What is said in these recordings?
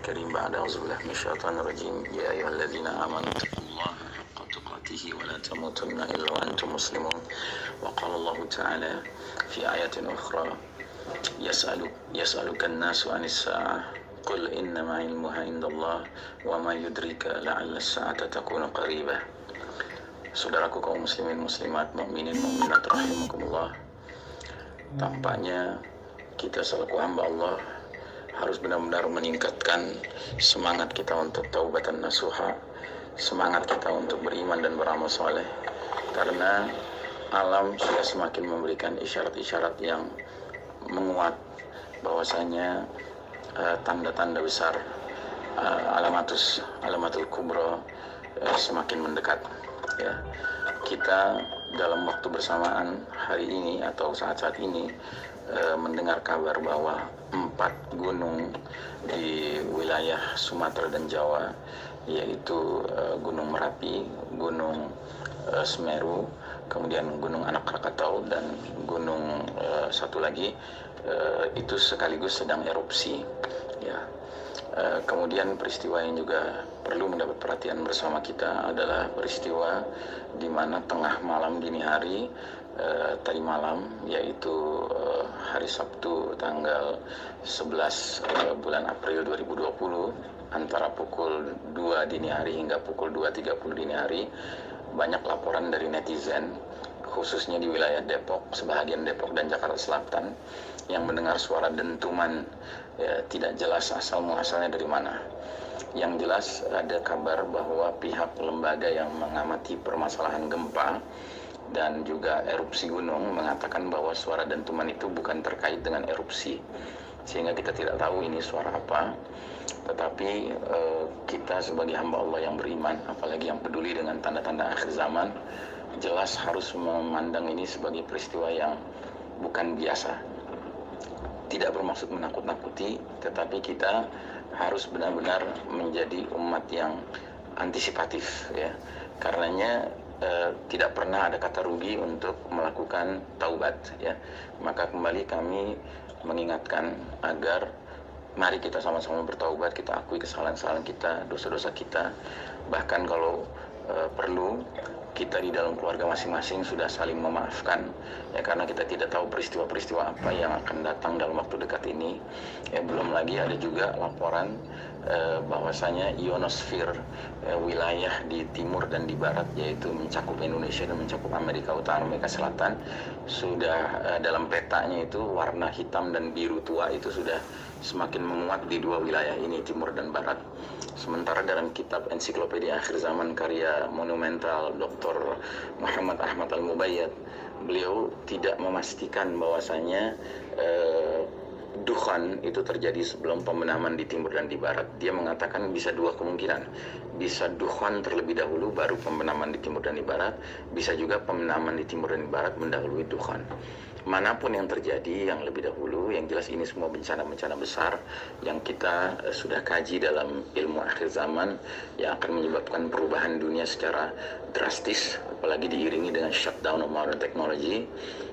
الكريم بعد أعوذ بالله من الشيطان الرجيم يا أيها الذين آمنوا اتقوا الله حق تقاته ولا تموتن إلا وأنتم مسلمون وقال الله تعالى في آية أخرى يسألك الناس عن الساعة قل إنما علمها عند الله وما يدرك لعل الساعة تكون قريبة. Saudaraku kaum muslimin muslimat, mukminin mukminat rahimakumullah, tampaknya kita selaku hamba Allah harus benar-benar meningkatkan semangat kita untuk taubatan nasuha, semangat kita untuk beriman dan beramal soleh, karena alam sudah semakin memberikan isyarat-isyarat yang menguat bahwasanya tanda-tanda besar alamatul kubra semakin mendekat. Ya, kita dalam waktu bersamaan hari ini atau saat-saat ini mendengar kabar bahwa 4 gunung di wilayah Sumatera dan Jawa, yaitu Gunung Merapi, Gunung Semeru, kemudian Gunung Anak Krakatau, dan gunung satu lagi itu sekaligus sedang erupsi. Ya. Kemudian peristiwa yang juga perlu mendapat perhatian bersama kita adalah peristiwa di mana tengah malam dini hari tadi malam, yaitu hari Sabtu tanggal 11 bulan April 2020, antara pukul 2 dini hari hingga pukul 2.30 dini hari, banyak laporan dari netizen khususnya di wilayah Depok, sebahagian Depok dan Jakarta Selatan, yang mendengar suara dentuman, ya, tidak jelas asal muasalnya dari mana. Yang jelas ada kabar bahwa pihak lembaga yang mengamati permasalahan gempa dan juga erupsi gunung mengatakan bahwa suara dentuman itu bukan terkait dengan erupsi, sehingga kita tidak tahu ini suara apa. Tetapi kita sebagai hamba Allah yang beriman, apalagi yang peduli dengan tanda-tanda akhir zaman, jelas harus memandang ini sebagai peristiwa yang bukan biasa. Tidak bermaksud menakut-nakuti, tetapi kita harus benar-benar menjadi umat yang antisipatif, ya. Karenanya tidak pernah ada kata rugi untuk melakukan taubat, ya. Maka kembali kami mengingatkan agar mari kita sama-sama bertaubat, kita akui kesalahan-kesalahan kita, dosa-dosa kita. Bahkan kalau perlu, kita di dalam keluarga masing-masing sudah saling memaafkan, ya, karena kita tidak tahu peristiwa-peristiwa apa yang akan datang dalam waktu dekat ini. Ya, belum lagi ada juga laporan bahwasanya ionosfer, wilayah di timur dan di barat, yaitu mencakup Indonesia dan mencakup Amerika Utara, Amerika Selatan, sudah dalam petanya itu warna hitam dan biru tua itu sudah semakin menguat di dua wilayah ini, timur dan barat. Sementara dalam kitab ensiklopedia akhir zaman karya monumental Dr. Muhammad Ahmad Al-Mubayyad, beliau tidak memastikan bahwasanya dukhan itu terjadi sebelum pembenaman di timur dan di barat. Dia mengatakan bisa dua kemungkinan, bisa dukhan terlebih dahulu baru pembenaman di timur dan di barat, bisa juga pembenaman di timur dan di barat mendahului dukhan. Manapun yang terjadi, yang lebih dahulu, yang jelas ini semua bencana-bencana besar yang kita sudah kaji dalam ilmu akhir zaman, yang akan menyebabkan perubahan dunia secara drastis, apalagi diiringi dengan shutdown of modern technology.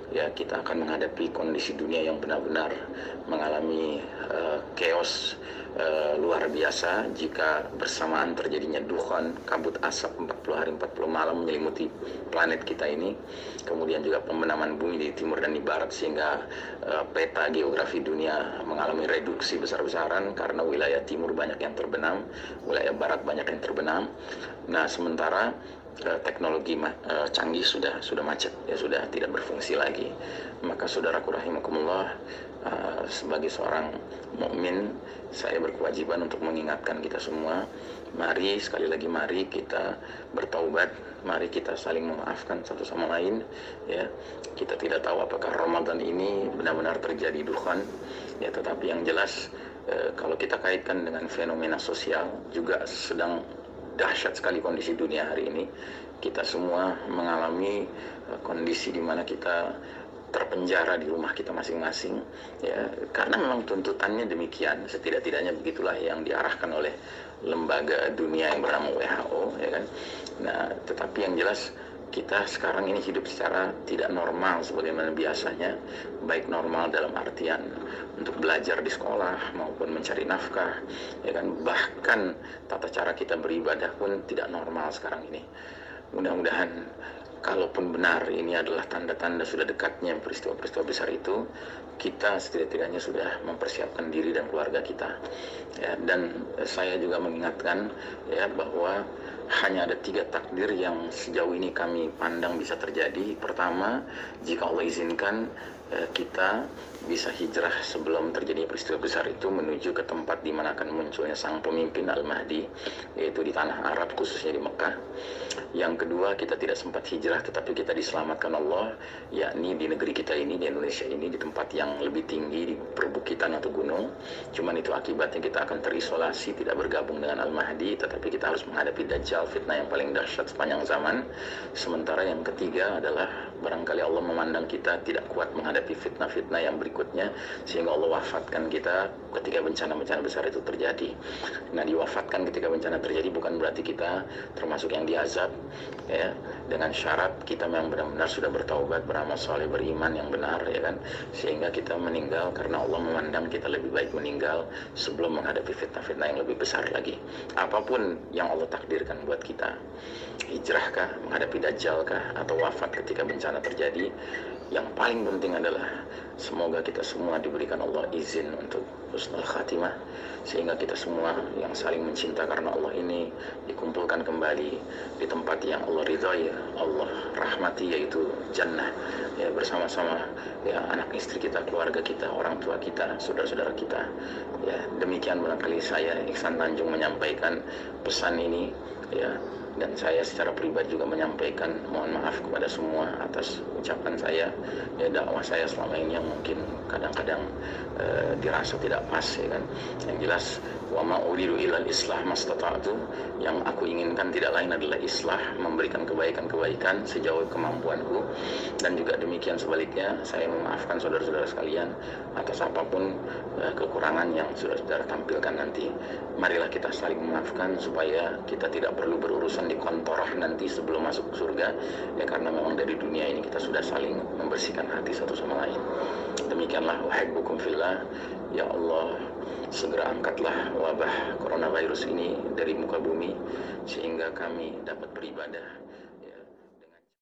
Ya, kita akan menghadapi kondisi dunia yang benar-benar mengalami chaos luar biasa jika bersamaan terjadinya dukhan, kabut asap 40 hari 40 malam menyelimuti planet kita ini, kemudian juga pembenaman bumi di timur dan di barat, sehingga peta geografi dunia mengalami reduksi besar-besaran karena wilayah timur banyak yang terbenam, wilayah barat banyak yang terbenam. Nah, sementara teknologi canggih sudah macet, ya, sudah tidak berfungsi lagi. Maka saudaraku rahimakumullah, sebagai seorang mukmin, saya berkewajiban untuk mengingatkan kita semua, mari, sekali lagi, mari kita bertaubat, mari kita saling memaafkan satu sama lain, ya. Kita tidak tahu apakah Ramadan ini benar-benar terjadi dukhan, ya, tetapi yang jelas kalau kita kaitkan dengan fenomena sosial, juga sedang dahsyat sekali kondisi dunia hari ini. Kita semua mengalami kondisi di mana kita terpenjara di rumah kita masing-masing, ya, karena memang tuntutannya demikian. Setidak-tidaknya begitulah yang diarahkan oleh lembaga dunia yang bernama WHO, ya kan. Nah, tetapi yang jelas kita sekarang ini hidup secara tidak normal sebagaimana biasanya, baik normal dalam artian untuk belajar di sekolah maupun mencari nafkah, ya kan, bahkan tata cara kita beribadah pun tidak normal sekarang ini. Mudah-mudahan kalaupun benar ini adalah tanda-tanda sudah dekatnya peristiwa-peristiwa besar itu, kita setidak-tidaknya sudah mempersiapkan diri dan keluarga kita. Ya, dan saya juga mengingatkan ya bahwa hanya ada 3 takdir yang sejauh ini kami pandang bisa terjadi. Pertama, jika Allah izinkan kita bisa hijrah sebelum terjadi peristiwa besar itu menuju ke tempat di mana akan munculnya sang pemimpin Al-Mahdi, yaitu di tanah Arab, khususnya di Mekah. Yang kedua, kita tidak sempat hijrah tetapi kita diselamatkan Allah, yakni di negeri kita ini, di Indonesia ini, di tempat yang lebih tinggi, di perbukitan atau gunung. Cuman itu akibatnya kita akan terisolasi, tidak bergabung dengan Al-Mahdi, tetapi kita harus menghadapi Dajjal, fitnah yang paling dahsyat sepanjang zaman. Sementara yang ketiga adalah barangkali Allah memandang kita tidak kuat menghadapi fitnah-fitnah yang berikutnya, sehingga Allah wafatkan kita ketika bencana-bencana besar itu terjadi. Nah, diwafatkan ketika bencana terjadi bukan berarti kita termasuk yang diazab, ya, dengan syarat kita memang benar-benar sudah bertaubat, beramal soleh, beriman yang benar, ya kan, sehingga kita meninggal karena Allah memandang kita lebih baik meninggal sebelum menghadapi fitnah-fitnah yang lebih besar lagi. Apapun yang Allah takdirkan buat kita, hijrahkah, menghadapi Dajjalkah, atau wafat ketika bencana terjadi, yang paling penting adalah semoga kita semua diberikan Allah izin untuk husnul khatimah, sehingga kita semua yang saling mencinta karena Allah ini dikumpulkan kembali di tempat yang Allah ridhai, Allah rahmati, yaitu jannah, ya, bersama-sama ya, anak istri kita, keluarga kita, orang tua kita, saudara-saudara kita. Ya, demikian barangkali saya Iksan Tanjung menyampaikan pesan ini, ya. Dan saya secara pribadi juga menyampaikan mohon maaf kepada semua atas ucapan saya, ya, dakwah saya selama ini yang mungkin kadang-kadang dirasa tidak pas, ya kan. Yang jelas, wa ma uridu ilal islah mastata'tu, yang aku inginkan tidak lain adalah islah, memberikan kebaikan-kebaikan sejauh kemampuanku. Dan juga demikian sebaliknya, saya memaafkan saudara-saudara sekalian atas apapun kekurangan yang saudara-saudara tampilkan nanti. Marilah kita saling memaafkan supaya kita tidak perlu berurusan di kontorah nanti sebelum masuk surga, ya, karena memang dari dunia ini kita sudah saling membersihkan hati satu sama lain. Demikianlah, uhibbukum fillah. Ya Allah, segera angkatlah wabah coronavirus ini dari muka bumi sehingga kami dapat beribadah